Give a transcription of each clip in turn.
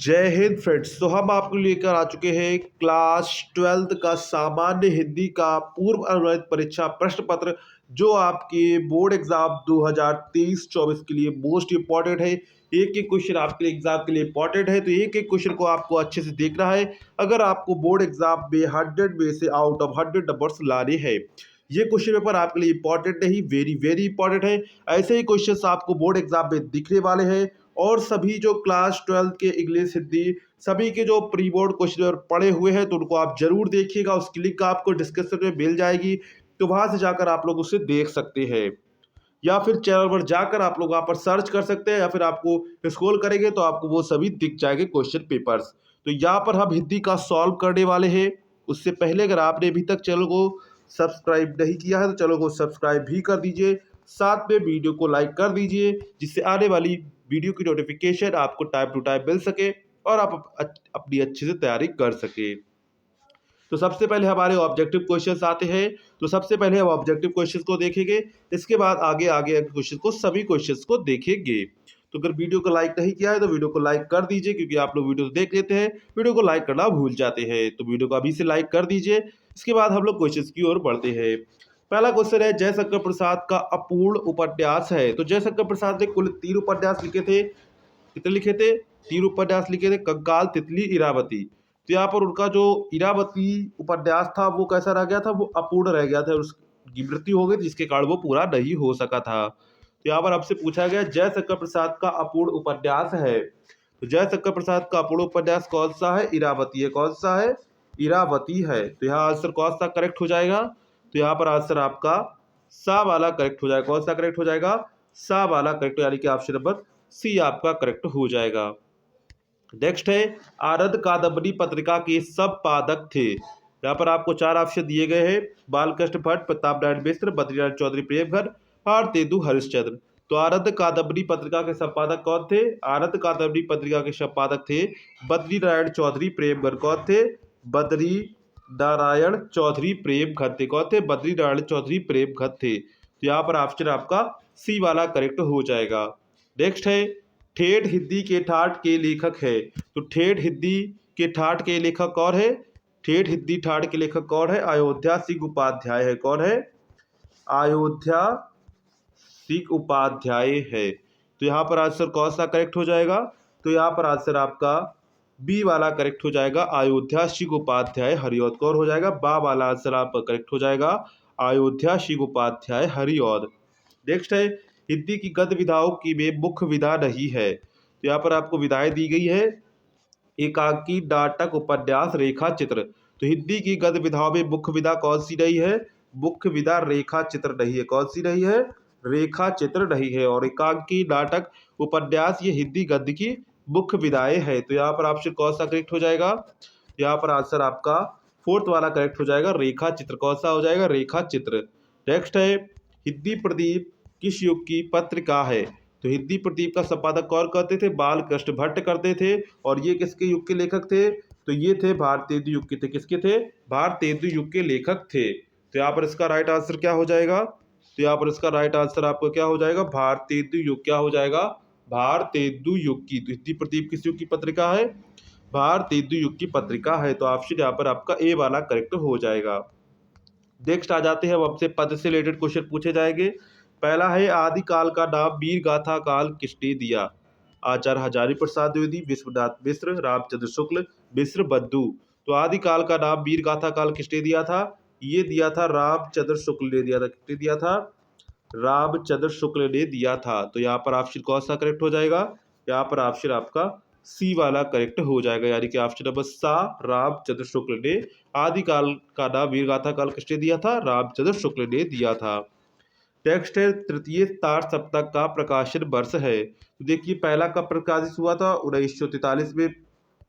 जय हिंद फ्रेंड्स। तो हम आपको लेकर आ चुके हैं क्लास 12th का सामान्य हिंदी का पूर्व अनुमानित परीक्षा प्रश्न पत्र, जो आपके बोर्ड एग्जाम 2023-24 के लिए मोस्ट इंपॉर्टेंट है। एक एक क्वेश्चन आपके एग्जाम के लिए इंपॉर्टेंट है, तो एक एक क्वेश्चन को आपको अच्छे से देखना है अगर आपको बोर्ड एग्जाम में 100 में से आउट ऑफ 100 नंबर्स लाने हैं। ये क्वेश्चन पेपर आपके लिए इंपॉर्टेंट नहीं, वेरी वेरी इंपॉर्टेंट है। ऐसे ही क्वेश्चंस आपको बोर्ड एग्जाम में दिखने वाले हैं। और सभी जो क्लास 12 के इंग्लिश हिंदी सभी के जो प्री बोर्ड क्वेश्चन पड़े हुए हैं, तो उनको आप जरूर देखिएगा। उसकी लिंक आपको डिस्क्रिप्शन में मिल जाएगी, तो वहां से जाकर आप लोग उसे देख सकते हैं, या फिर चैनल पर जाकर आप लोग वहां पर सर्च कर सकते हैं, या फिर आपको स्क्रॉल करेंगे तो आपको वो सभी दिख जाएंगे क्वेश्चन पेपर्स। तो यहाँ पर हम हिंदी का सॉल्व करने वाले हैं। उससे पहले अगर आपने अभी तक चैनल को सब्सक्राइब नहीं किया है तो चैनल को सब्सक्राइब भी कर दीजिए, साथ में वीडियो को लाइक कर दीजिए, जिससे आने वाली वीडियो की नोटिफिकेशन आपको टाइम टू टाइम मिल सके और आप अपनी अच्छे से तैयारी कर सके। तो सबसे पहले हमारे ऑब्जेक्टिव क्वेश्चंस आते हैं। तो सबसे पहले हम ऑब्जेक्टिव क्वेश्चंस को देखेंगे, इसके बाद आगे आगे क्वेश्चन को सभी क्वेश्चंस को देखेंगे। तो अगर वीडियो को लाइक नहीं किया है तो वीडियो को लाइक कर दीजिए, क्योंकि आप लोग वीडियो देख लेते हैं, वीडियो को लाइक करना भूल जाते हैं। तो वीडियो को अभी से लाइक कर दीजिए। इसके बाद हम लोग क्वेश्चन की ओर बढ़ते हैं। पहला क्वेश्चन है, जयशंकर प्रसाद का अपूर्ण उपन्यास है। तो जयशंकर प्रसाद ने कुल 3 उपन्यास लिखे थे। कितने लिखे थे? 3 उपन्यास लिखे थे, कंकाल, तितली, इरावती। तो यहाँ पर उनका जो इरावती उपन्यास था वो कैसा रह गया था? वो अपूर्ण रह गया था, उसकी मृत्यु हो गई, जिसके कारण वो पूरा नहीं हो सका था। तो यहाँ पर आपसे पूछा गया जयशंकर प्रसाद का अपूर्ण उपन्यास है, तो जयशंकर प्रसाद का अपूर्ण उपन्यास कौन सा है? इरावती है। कौन सा है? इरावती है। तो यहाँ आंसर कौन सा करेक्ट हो जाएगा? तो यहाँ पर आंसर आपका सा वाला करेक्ट हो जाएगा। कौन सा करेक्ट हो जाएगा? सा वाला करेक्ट, यानी कि ऑप्शन नंबर सी आपका करेक्ट हो जाएगा। नेक्स्ट है, आरद कादम्बरी पत्रिका के संपादक थे। यहाँ पर आपको 4 ऑप्शन दिए गए हैं, बालकृष्ण भट्ट, प्रताप नारायण मिश्र, बद्रीनारायण चौधरी प्रेमघर और तेंदु हरिश्चंद्र। तो आरद कादम्बरी पत्रिका के संपादक कौन थे? आरद कादम्बरी पत्रिका के संपादक थे बद्री नारायण चौधरी प्रेमघर। कौन थे? बद्री नारायण चौधरी प्रेमघर थे। कौन थे? बद्री नारायण चौधरी प्रेमघर थे। तो यहाँ पर ऑप्शन आपका सी वाला करेक्ट हो जाएगा। नेक्स्ट है, ठेठ हिंदी के ठाठ के लेखक है। तो ठेठ हिंदी के ठाठ के लेखक कौन है? ठेठ हिंदी ठाठ के लेखक कौन है? अयोध्या सिंह उपाध्याय है। कौन है? अयोध्या सिंह उपाध्याय है। तो यहाँ पर आंसर कौन सा करेक्ट हो जाएगा? तो यहाँ पर आंसर आपका बी वाला करेक्ट हो जाएगा, अयोध्या सिंह उपाध्याय हरिऔध। कौन हो जाएगा? बा वाला आंसर आपका करेक्ट हो जाएगा, अयोध्या सिंह उपाध्याय हरिऔध। नेक्स्ट है, हिंदी की गद्य विधाओं की में मुख्य विधा नहीं है। तो यहाँ पर आपको विधाएं दी गई है, एकांकी, नाटक, उपन्यास, रेखा चित्र। तो हिंदी की गद्य विधाओं में मुख्य विधा कौन सी नहीं है? मुख्य विधा रेखा चित्र नहीं है। कौन सी नहीं है? रेखा चित्र नहीं है। और एकांकी, नाटक, उपन्यास ये हिंदी गद्य की मुख्य विधाएं है। तो यहाँ पर ऑप्शन कौन सा करेक्ट हो जाएगा? यहाँ पर आंसर आपका फोर्थ वाला करेक्ट हो जाएगा, रेखा चित्र। कौन सा हो जाएगा? रेखा चित्र। नेक्स्ट है, हिंदी प्रदीप किस युग की पत्रिका है? तो हिंदी प्रदीप का संपादक कौन करते थे? बालकृष्ण भट्ट करते थे। और ये किसके युग के लेखक थे? तो ये थे भारतेंदु युग के थे। किसके थे? भारतेंदु युग के लेखक थे। तो यहाँ पर इसका राइट आंसर क्या हो जाएगा? तो यहाँ पर इसका राइट आंसर आपको क्या हो जाएगा? भारतेंदु युग। क्या हो जाएगा? भारतेंदु युग की। तो हिंदी प्रदीप किस युग की पत्रिका है? भारतेंदु युग की पत्रिका है। तो ऑप्शन यहाँ पर आपका ए वाला करेक्ट हो जाएगा। नेक्स्ट आ जाते हैं, अब आपसे पद से रिलेटेड क्वेश्चन पूछे जाएंगे। पहला है, आदिकाल का नाम वीर गाथा काल किसने दिया? आचार्य हजारी प्रसाद द्विवेदी, विश्वनाथ मिश्र, रामचंद्र शुक्ल, मिश्र बंधु। तो आदिकाल का नाम वीर गाथा काल किसने दिया था? ये दिया था रामचंद्र शुक्ल ने दिया था। किसने दिया था? रामचंद्र शुक्ल ने दिया था। तो यहाँ पर ऑप्शन कौन सा करेक्ट हो जाएगा? यहाँ पर ऑप्शन आपका सी वाला करेक्ट हो जाएगा, यानी कि ऑप्शन नंबर सा, रामचंद्र शुक्ल ने आदिकाल का नाम वीर गाथा काल किसने दिया था? रामचंद्र शुक्ल ने दिया था। नेक्स्ट है, तृतीय तार सप्तक का प्रकाशन वर्ष है। तो देखिए, पहला कब प्रकाशित हुआ था? 1943 में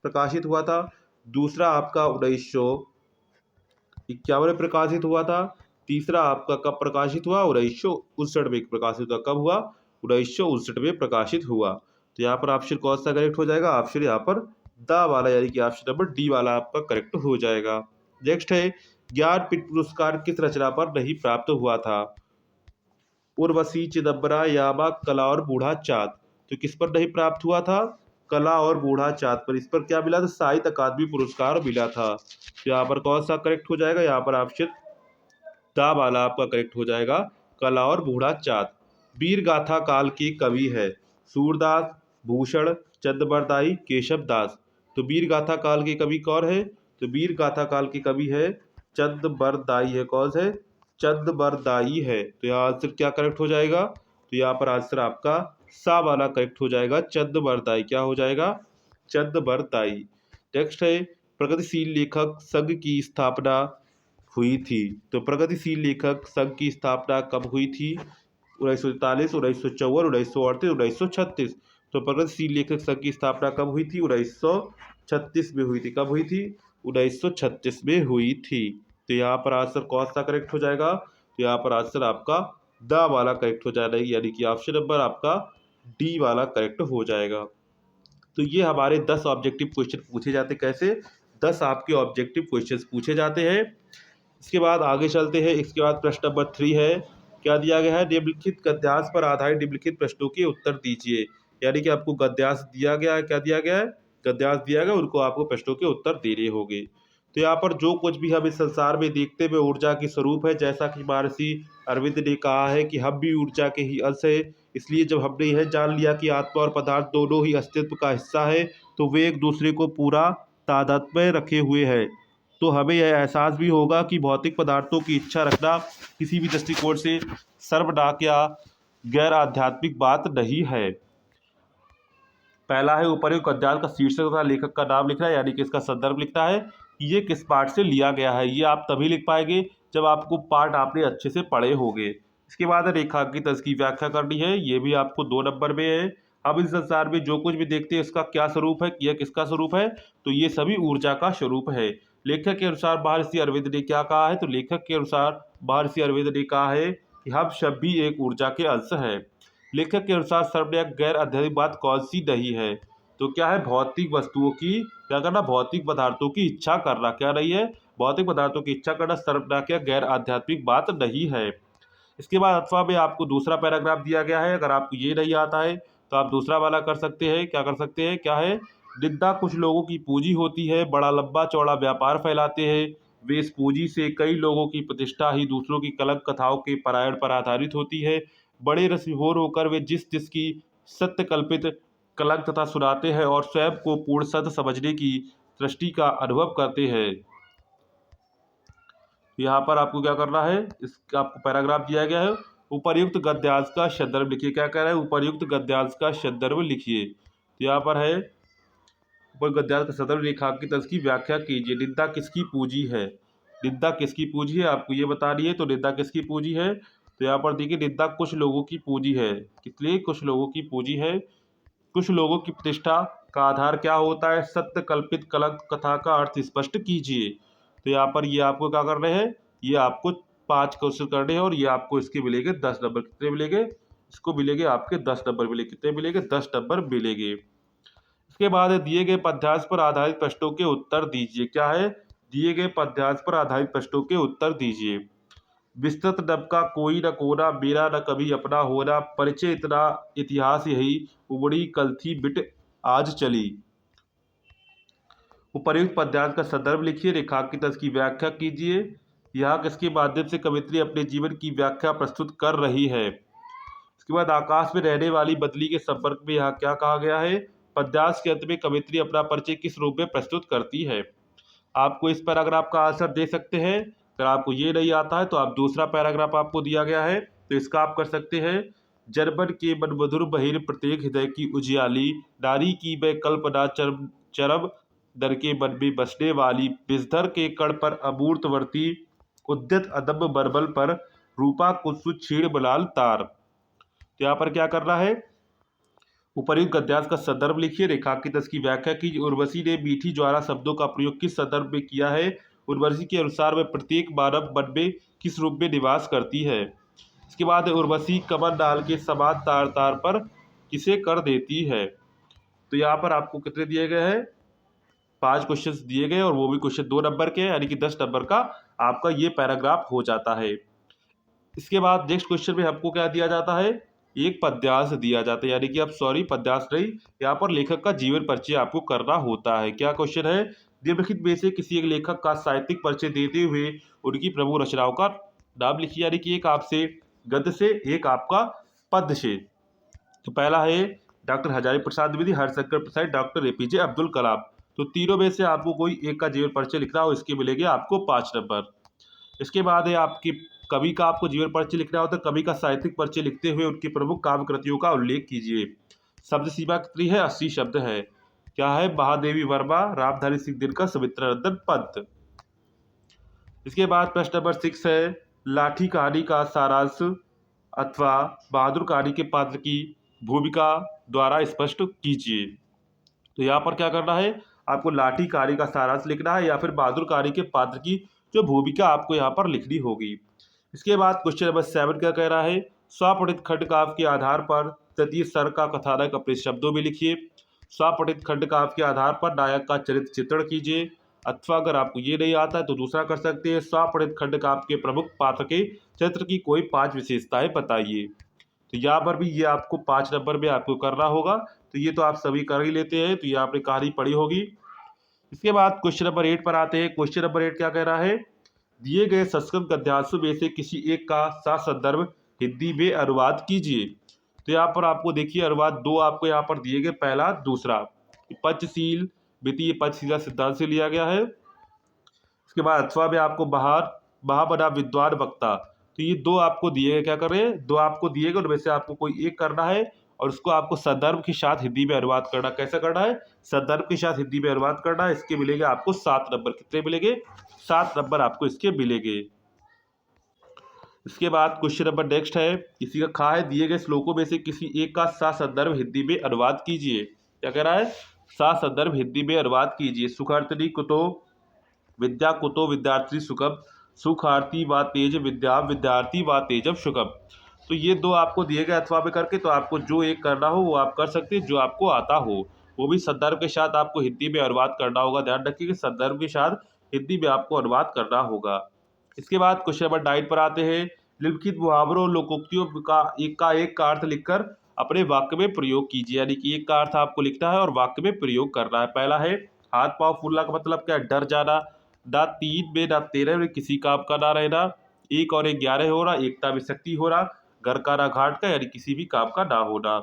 प्रकाशित हुआ था। दूसरा आपका 1951 में प्रकाशित हुआ था। तीसरा आपका कब प्रकाशित हुआ? 1959 में प्रकाशित हुआ। कब हुआ? 1959 में प्रकाशित हुआ। तो यहाँ पर ऑप्शन कौन सा करेक्ट हो जाएगा? ऑप्शन यहाँ पर द वाला, यानी कि ऑप्शन नंबर डी वाला आपका करेक्ट हो जाएगा। नेक्स्ट है, ज्ञानपीठ पुरस्कार किस रचना पर नहीं प्राप्त हुआ था? उर्वशी, चिदम्बरा, यामा, कला और बूढ़ा चाँद। तो किस पर नहीं प्राप्त हुआ था? कला और बूढ़ा चाँद पर। इस पर क्या मिला था? साहित्य अकादमी पुरस्कार मिला था। तो यहाँ पर कौन सा करेक्ट हो जाएगा? यहाँ पर ऑप्शन दा वाला आपका करेक्ट हो जाएगा, कला और बूढ़ा चाँद। वीर गाथा काल के कवि है सूरदास, भूषण, चंद्रबरदाई, केशव दास। तो वीर गाथा काल के कवि कौन है? तो वीर गाथा काल के कवि है चंद्रबरदाई है। कौन है? चंद्रबरदाई है। तो यहाँ आंसर क्या करेक्ट हो जाएगा? तो यहाँ पर आंसर आपका सा वाला करेक्ट हो जाएगा, चंद्रबरदाई। क्या हो जाएगा? चंद्रबरदाई। नेक्स्ट है प्रगतिशील लेखक संघ की स्थापना हुई थी। तो प्रगतिशील लेखक संघ की स्थापना कब हुई थी? 1943, 1954, 1938, 1936। तो प्रगतिशील लेखक संघ की स्थापना कब हुई थी? 1936 में हुई थी। कब हुई थी? 1936 में हुई थी। तो यहाँ पर आंसर कौन सा करेक्ट हो जाएगा? तो यहाँ पर आंसर आपका द वाला करेक्ट हो जाएगा, यानी कि ऑप्शन नंबर आपका डी वाला करेक्ट हो जाएगा। तो ये हमारे 10 ऑब्जेक्टिव क्वेश्चन पूछे जाते। कैसे? 10 आपके ऑब्जेक्टिव क्वेश्चन पूछे जाते हैं। इसके बाद आगे चलते हैं। इसके बाद प्रश्न नंबर 3 है, क्या दिया गया है? निम्नलिखित गद्यांश पर आधारित निम्नलिखित प्रश्नों के उत्तर दीजिए। यानी कि आपको गद्यांश दिया गया है। क्या दिया गया है? गद्यांश दिया गया, उनको आपको प्रश्नों के उत्तर देने होंगे। तो यहाँ पर जो कुछ भी हम इस संसार में देखते हुए ऊर्जा की स्वरूप है, जैसा कि महर्षि अरविंद ने कहा है कि हम भी ऊर्जा के ही अंश है। इसलिए जब हमने यह जान लिया कि आत्मा और पदार्थ दोनों ही अस्तित्व का हिस्सा है, तो वे एक दूसरे को पूरा तादात्म्य में रखे हुए हैं। तो हमें यह एहसास भी होगा कि भौतिक पदार्थों की इच्छा रखना किसी भी दृष्टिकोण से सर्वनाक या गैर आध्यात्मिक बात नहीं है। पहला है उपर्युक्त गद्यांश का शीर्षक तथा लेखक का नाम लिखना है, यानी कि इसका संदर्भ लिखना है कि ये किस पाठ से लिया गया है। ये आप तभी लिख पाएंगे जब आपको पाठ आपने अच्छे से पढ़े होंगे। इसके बाद रेखांकित इसकी व्याख्या करनी है, ये भी आपको 2 नंबर में है। अब इस संसार में जो कुछ भी देखते हैं इसका क्या स्वरूप है, यह किसका स्वरूप है? तो ये सभी ऊर्जा का स्वरूप है। लेखक के अनुसार महर्षि अरविंद ने क्या कहा है? तो लेखक के अनुसार महर्षि अरविंद ने कहा है कि हम सब भी एक ऊर्जा के अंश हैं। लेखक के अनुसार सर्वनाक गैर आध्यात्मिक बात कौन सी नहीं है? तो क्या है? भौतिक वस्तुओं की क्या करना? भौतिक पदार्थों की इच्छा करना। क्या नहीं है? भौतिक पदार्थों की इच्छा करना सर्वनाक या गैर आध्यात्मिक बात नहीं है। इसके बाद अथवा में आपको दूसरा पैराग्राफ दिया गया है। अगर आपको ये नहीं आता है तो आप दूसरा वाला कर सकते हैं। क्या कर सकते हैं? क्या है? निंदा कुछ लोगों की पूंजी होती है, बड़ा लंबा चौड़ा व्यापार फैलाते हैं। वे इस पूंजी से कई लोगों की प्रतिष्ठा ही दूसरों की कलंक कथाओं के पारायण पर आधारित होती है। बड़े रसविभोर होकर वे जिस जिसकी सत्य कल्पित कलंक तथा सुनाते हैं और स्वयं को पूर्ण सत्य समझने की दृष्टि का अनुभव करते हैं। यहाँ पर आपको क्या करना है? इसका आपको पैराग्राफ दिया गया है। उपर्युक्त गद्यांश का संदर्भ लिखिए। क्या कह रहा है? उपर्युक्त गद्यांश का संदर्भ लिखिए। तो यहाँ पर है ऊपर गद्यांश का संदर्भ रेखांकित इसकी व्याख्या कीजिए। निंदा किसकी पूंजी है? निंदा किसकी पूंजी है आपको ये बतानी है। तो निंदा किसकी पूंजी है? तो यहाँ पर देखिए निंदा कुछ लोगों की पूंजी है। किसलिए? कुछ लोगों की पूंजी है। कुछ लोगों की प्रतिष्ठा का आधार क्या होता है? सत्य कल्पित कलंक कथा का अर्थ स्पष्ट कीजिए। तो यहाँ पर ये आपको क्या करने हैं? ये आपको 5 क्वेश्चन करने हैं और ये आपको इसके मिलेंगे 10 नंबर। कितने मिलेंगे? इसको मिलेंगे आपके 10 नंबर मिलेंगे। कितने मिलेंगे? 10 नंबर मिलेंगे। इसके बाद दिए गए पद्यांश पर आधारित प्रश्नों के उत्तर दीजिए। क्या है? दिए गए पद्यांश पर आधारित प्रश्नों के उत्तर दीजिए। विस्तृत नभ का कोई न कोना, मेरा न कभी अपना होना, परिचय इतना इतिहास यही, उमड़ी कल थी बिट आज चली। उपर्युक्त पद्यांश का संदर्भ लिखिए, रेखांकित इसकी व्याख्या कीजिए। यहाँ किसके माध्यम से कवित्री अपने जीवन की व्याख्या प्रस्तुत कर रही है? इसके बाद आकाश में रहने वाली बदली के संपर्क में यहाँ क्या कहा गया है? पद्यांश के अंत में कवित्री अपना परिचय किस रूप में प्रस्तुत करती है? आपको इस पैराग्राफ का आंसर दे सकते हैं। अगर आपको ये नहीं आता है तो आप दूसरा पैराग्राफ आपको दिया गया है, तो इसका आप कर सकते हैं। जनमन के मन मधुर बहिर प्रत्येक हृदय की उजियाली, नारी की वह कल्पना चरम चरम दर के मन में बसने वाली, विषधर के कण पर अमूर्तवर्ती, उद्यत अदम्य बर्बल पर रूपा कुत्सु छीण बलाल तार। तो यहाँ पर क्या करना है? उपर्युक्त गद्यांश का संदर्भ लिखिए, रेखांकित इसकी व्याख्या कीजिए। उर्वशी ने मीठी ज्वाला शब्दों का प्रयोग किस संदर्भ में किया है? उर्वशी के अनुसार वह प्रत्येक मानव मन में किस रूप में निवास करती है? इसके बाद उर्वशी कमर डाल के समान तार तार पर किसे कर देती है? तो यहाँ पर आपको कितने दिए गए हैं? 5 क्वेश्चन दिए गए और वो भी क्वेश्चन 2 नंबर के, यानी कि 10 नंबर का आपका ये पैराग्राफ हो जाता है। इसके बाद नेक्स्ट क्वेश्चन में आपको क्या दिया जाता है? एक पद्यांश दिया जाता है, यानी कि आप सॉरी पद्यांश नहीं, यहाँ पर लेखक का जीवन परिचय आपको करना होता है। क्या क्वेश्चन है, निम्नलिखित में से किसी एक लेखक का साहित्यिक परिचय देते हुए उनकी प्रमुख रचनाओं का नाम लिखिए, यानी कि एक आपसे गद्य से, एक आपका पद्य से। तो पहला है डॉक्टर हजारी प्रसाद द्विवेदी, हरिशंकर प्रसाद, डॉक्टर एपीजे अब्दुल कलाम। तो तीनों में से आपको कोई एक का जीवन परिचय लिखना हो, इसके मिलेंगे आपको 5 नंबर। इसके बाद है आपकी कवि का आपको जीवन परिचय लिखना होता है। कवि का साहित्यिक परिचय लिखते हुए उनकी प्रमुख काव्य कृतियों का उल्लेख कीजिए। शब्द सीमा कितनी है, 80 शब्द है। क्या है, महादेवी वर्मा, रामधारी सिंह दिनकर, सुमित्रा नंदन पंत। इसके बाद प्रश्न नंबर 6 है, लाठी कहानी का सारांश अथवा बहादुर कहानी के पात्र की भूमिका द्वारा स्पष्ट कीजिए। तो यहाँ पर क्या करना है, आपको लाठी कहानी का सारांश लिखना है या फिर बहादुर कहानी के पात्र की जो भूमिका आपको यहाँ पर लिखनी होगी। इसके बाद क्वेश्चन नंबर 7 क्या कह रहा है, स्वपठित खंड काव्य के आधार पर तृतीय स्तर का कथानक अपने शब्दों में लिखिए। स्वपठित खंड काव्य के आधार पर नायक का चरित्र चित्रण कीजिए। अथवा अगर आपको ये नहीं आता है तो दूसरा कर सकते हैं, स्वपठित खंड काव्य के प्रमुख पात्र के चरित्र की कोई 5 विशेषताएं बताइए। तो यहाँ पर भी ये आपको 5 नंबर में आपको करना होगा। तो ये तो आप सभी कर ही लेते हैं, तो ये आपने कहानी पढ़ी होगी। इसके बाद क्वेश्चन नंबर 8 पर आते हैं। क्वेश्चन नंबर 8 क्या कह रहा है, दिए गए संस्कृत गद्यांशों में से किसी एक का ससंदर्भ हिंदी में अनुवाद कीजिए। तो यहाँ पर आपको देखिए अनुवाद दो आपको यहाँ पर दिए गए, पहला दूसरा। पंचशील द्वितीय पंचशीला सिद्धांत से लिया गया है। इसके बाद अथवा में आपको बाहर बना विद्वान वक्ता। तो ये दो आपको दिए गए, क्या कर रहे हैं, दो आपको दिए गए, उनमें से आपको कोई एक करना है और उसको आपको संदर्भ के साथ हिंदी में अनुवाद करना। कैसे करना है, संदर्भ के साथ हिंदी में अनुवाद करना है। इसके मिलेंगे आपको 7 नंबर। कितने मिलेंगे, 7 नंबर आपको इसके मिलेंगे। इसके बाद क्वेश्चन नंबर नेक्स्ट है, किसी का खा है, दिए गए श्लोकों में से किसी एक का संदर्भ हिंदी में अनुवाद कीजिए। क्या कह रहा है, संदर्भ हिंदी में अनुवाद कीजिए। सुखार्थिनी कुतो विद्या कुतो विद्यार्थी सुखम, सुखार्थी व तेज विद्या विद्यार्थी व तेजम सुखम। तो ये दो आपको दिए गए अथवा में करके, तो आपको जो एक करना हो वो आप कर सकते हैं, जो आपको आता हो वो भी संदर्भ के साथ आपको हिंदी में अनुवाद करना होगा। ध्यान रखिए कि संदर्भ के साथ हिंदी में आपको अनुवाद करना होगा। इसके बाद क्वेश्चन नंबर 9 पर आते हैं, निम्नलिखित मुहावरों लोकोक्तियों का एक का अर्थ लिखकर अपने वाक्य में प्रयोग कीजिए। यानी कि एक का अर्थ आपको लिखना है और वाक्य में प्रयोग करना है। पहला है, हाथ पांव फूलना का मतलब क्या है, डर जाना। ना 3 में ना 13 में किसी काम का ना रहना। 1 और 1 11 हो रहा, एकता में शक्ति हो रहा, घर का ना घाट का, यानी किसी भी काम का ना होना।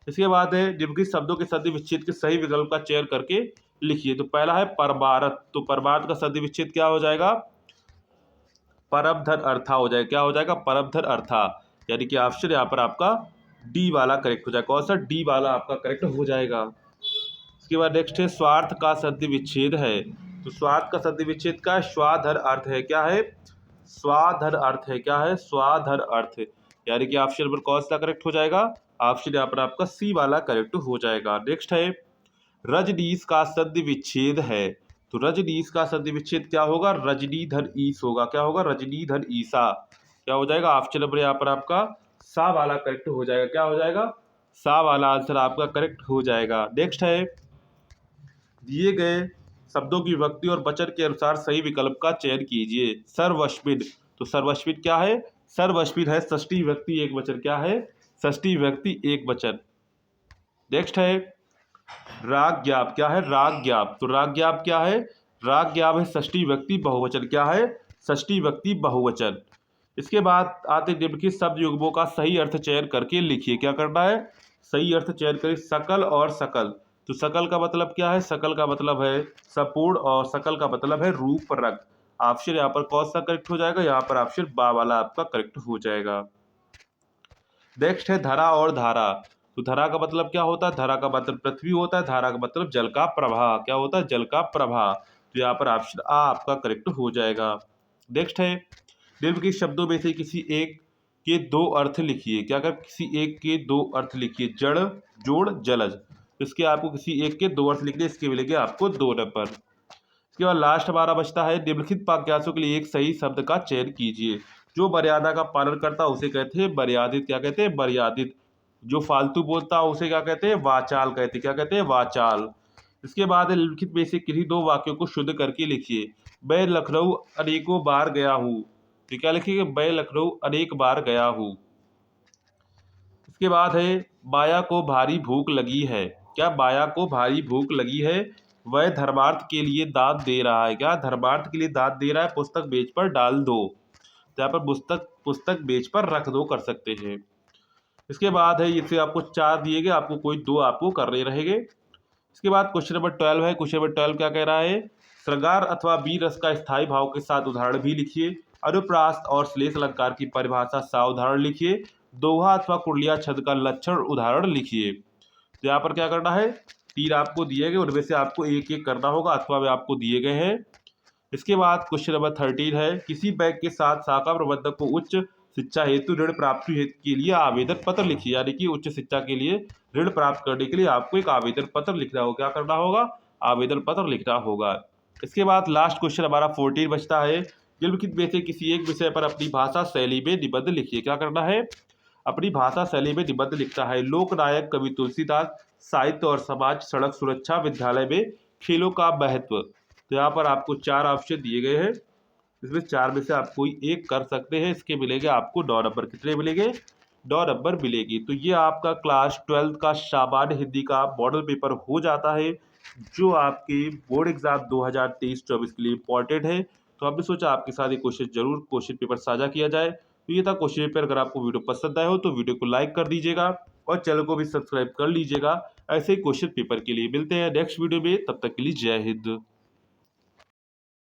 इसके बाद है, निम्नलिखित शब्दों के संधि विच्छेद के सही विकल्प का चयन करके लिखिए। तो पहला है परमारथ। तो परमार्थ का संधि विच्छेद क्या हो जाएगा, परम धन अर्था हो जाएगा। क्या हो जाएगा, परम धन अर्था। यानी कि ऑप्शन यहाँ पर आपका डी वाला करेक्ट हो जाएगा। कौन सा, डी वाला आपका करेक्ट हो जाएगा। इसके बाद नेक्स्ट है, स्वार्थ का संधि विच्छेद है। तो स्वार्थ का संधि विच्छेद का स्वाधर अर्थ है। क्या है, स्वाधर अर्थ है। क्या है, स्वाधर अर्थ। यानी कि ऑप्शन नंबर कौन सा करेक्ट हो जाएगा, ऑप्शन यहाँ पर आपका सी वाला करेक्ट हो जाएगा। नेक्स्ट है, रजनीश का संधि विच्छेद है। तो रजनीश का संधि विच्छेद क्या होगा, रजनी धन ईस होगा। क्या होगा, रजनी धन ईसा। क्या हो जाएगा, ऑप्शन नंबर यहाँ पर आपका सा वाला करेक्ट हो जाएगा। क्या हो जाएगा, सा वाला आंसर आपका करेक्ट हो जाएगा। नेक्स्ट है, दिए गए शब्दों की विभक्ति और वचन के अनुसार सही विकल्प का चयन कीजिए। सर्वस्मिन। तो सर्वस्मिन क्या है, सर्वस्मिन है षष्ठी विभक्ति एक वचन। क्या है, षष्ठी विभक्ति एक वचन। नेक्स्ट है, राग्याप। क्या है, राग्याप। तो राग्याप क्या है, राग्याप है षष्ठी विभक्ति बहुवचन। क्या है, षष्ठी विभक्ति बहुवचन। इसके बाद आते निम्नलिखित शब्द युग्मों का सही अर्थ चयन करके लिखिए। क्या करना है, सही अर्थ चयन करिए। सकल और सकल। तो सकल का मतलब क्या है, सकल का मतलब है संपूर्ण और सकल का मतलब है रूप रंग। ऑप्शन यहाँ पर कौन सा करेक्ट हो जाएगा, यहाँ पर ऑप्शन बा वाला आपका करेक्ट हो जाएगा। नेक्स्ट है, धरा और धारा। तो धरा का मतलब क्या होता है, धरा का मतलब पृथ्वी होता है, धारा का मतलब जल का प्रवाह। क्या होता है, जल का प्रवाह। तो यहाँ पर ऑप्शन आ आपका करेक्ट हो जाएगा। नेक्स्ट है, निम्नलिखित शब्दों में से किसी एक के दो अर्थ लिखिए। क्या कर, किसी एक के दो अर्थ लिखिए। जड़, जोड़, जलज। इसके आपको किसी एक के दो अर्थ लिखने, इसके मिलेंगे आपको 2 नंबर। इसके बाद लास्ट हमारा बचता है, निम्नलिखित वाक्यांशों के लिए एक सही शब्द का चयन कीजिए। जो मर्यादा का पालन करता है उसे कहते हैं मर्यादित। क्या कहते हैं, मर्यादित। जो फालतू बोलता है उसे क्या कहते हैं, वाचाल कहते हैं। क्या कहते हैं, वाचाल। इसके बाद निम्नलिखित में से किन्हीं 2 वाक्यों को शुद्ध करके लिखिए। मैं लखनऊ अनेकों बार गया हूँ। तो क्या लिखिएगा, मैं लखनऊ अनेक बार गया हूँ। इसके बाद है बाया को भारी भूख लगी है। क्या बाया को भारी भूख लगी है? वह धर्मार्थ के लिए दाँत दे रहा है। क्या धर्मार्थ के लिए दाँत दे रहा है? पुस्तक बेच पर डाल दो। तो यहाँ पर पुस्तक पुस्तक बेच पर रख दो कर सकते हैं। इसके बाद है इससे आपको 4 दिए गए, आपको कोई 2 आपको करने रहेंगे। इसके बाद क्वेश्चन नंबर 12 है। क्वेश्चन नंबर 12 क्या कह रहा है? श्रृंगार अथवा वीर रस का स्थायी भाव के साथ उदाहरण भी लिखिए। अनुप्रास और श्लेष अलंकार की परिभाषा सा उदाहरण लिखिए। दोहा अथवा कुंडलिया छंद का लक्षण उदाहरण लिखिए। तो यहाँ पर क्या करना है, 3 आपको दिए गए, उनमें से आपको एक एक करना होगा अथवा वे आपको दिए गए हैं। इसके बाद क्वेश्चन नंबर 13 है। किसी बैंक के साथ शाखा प्रबंधक को उच्च शिक्षा हेतु ऋण प्राप्ति हेतु के लिए आवेदन पत्र लिखिए। यानी कि उच्च शिक्षा के लिए ऋण प्राप्त करने के लिए आपको एक आवेदन पत्र लिखना होगा। क्या करना होगा? आवेदन पत्र लिखना होगा। इसके बाद लास्ट क्वेश्चन हमारा 14 बचता है। निम्नलिखित में से किसी एक विषय पर अपनी भाषा शैली में निबंध लिखिए। क्या करना है? अपनी भाषा शैली में निबंध लिखता है। लोकनायक कवि तुलसीदास, साहित्य और समाज, सड़क सुरक्षा, विद्यालय में खेलों का महत्व। तो यहाँ पर आपको 4 ऑप्शन दिए गए हैं, इसमें 4 में से आप कोई एक कर सकते हैं। इसके मिलेंगे आपको 9 नंबर। कितने मिलेंगे? 9 नंबर मिलेगी। तो ये आपका क्लास 12 का सामान्य हिंदी का मॉडल पेपर हो जाता है, जो आपके बोर्ड एग्जाम 2023-24 के लिए इंपॉर्टेंट है। तो हमने सोचा आपके साथ ये क्वेश्चन पेपर साझा किया जाए। तो ये था क्वेश्चन पेपर। अगर आपको वीडियो पसंद आया हो तो वीडियो को लाइक कर दीजिएगा और चैनल को भी सब्सक्राइब कर लीजिएगा। ऐसे ही क्वेश्चन पेपर के लिए मिलते हैं नेक्स्ट वीडियो में। तब तक के लिए जय हिंद।